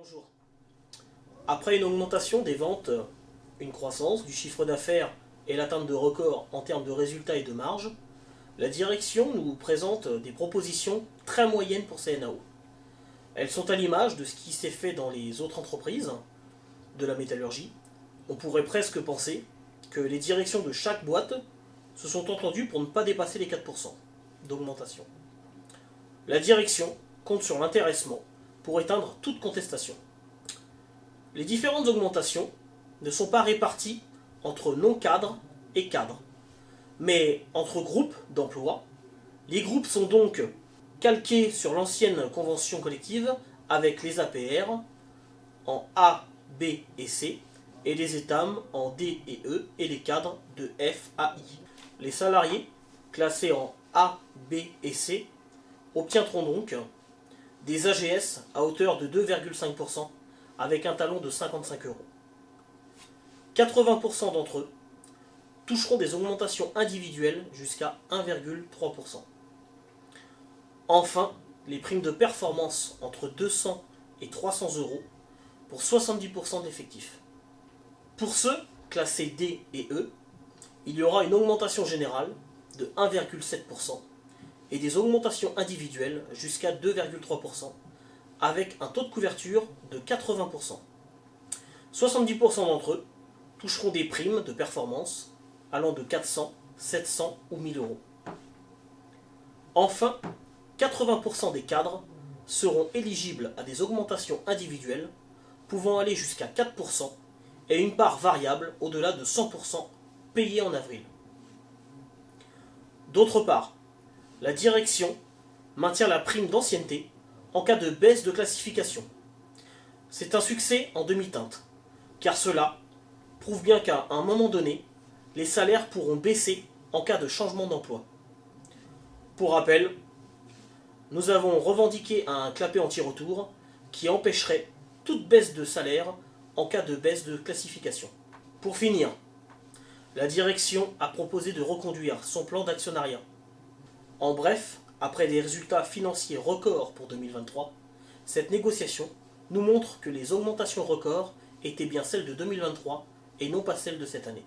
Bonjour. Après une augmentation des ventes, une croissance du chiffre d'affaires et l'atteinte de records en termes de résultats et de marge, la direction nous présente des propositions très moyennes pour CNAO. Elles sont à l'image de ce qui s'est fait dans les autres entreprises de la métallurgie. On pourrait presque penser que les directions de chaque boîte se sont entendues pour ne pas dépasser les 4% d'augmentation. La direction compte sur l'intéressement pour éteindre toute contestation. Les différentes augmentations ne sont pas réparties entre non-cadres et cadres, mais entre groupes d'emplois. Les groupes sont donc calqués sur l'ancienne convention collective avec les APR en A, B et C, et les étames en D et E, et les cadres de F à I. Les salariés, classés en A, B et C, obtiendront donc des AGS à hauteur de 2,5% avec un talon de 55 euros. 80% d'entre eux toucheront des augmentations individuelles jusqu'à 1,3%. Enfin, les primes de performance entre 200 et 300 euros pour 70% de l'effectif. Pour ceux classés D et E, il y aura une augmentation générale de 1,7% et des augmentations individuelles jusqu'à 2,3% avec un taux de couverture de 80%. 70% d'entre eux toucheront des primes de performance allant de 400, 700 ou 1000 euros. Enfin, 80% des cadres seront éligibles à des augmentations individuelles pouvant aller jusqu'à 4% et une part variable au-delà de 100% payée en avril. D'autre part, la direction maintient la prime d'ancienneté en cas de baisse de classification. C'est un succès en demi-teinte, car cela prouve bien qu'à un moment donné, les salaires pourront baisser en cas de changement d'emploi. Pour rappel, nous avons revendiqué un clapet anti-retour qui empêcherait toute baisse de salaire en cas de baisse de classification. Pour finir, la direction a proposé de reconduire son plan d'actionnariat. En bref, après des résultats financiers records pour 2023, cette négociation nous montre que les augmentations records étaient bien celles de 2023 et non pas celles de cette année.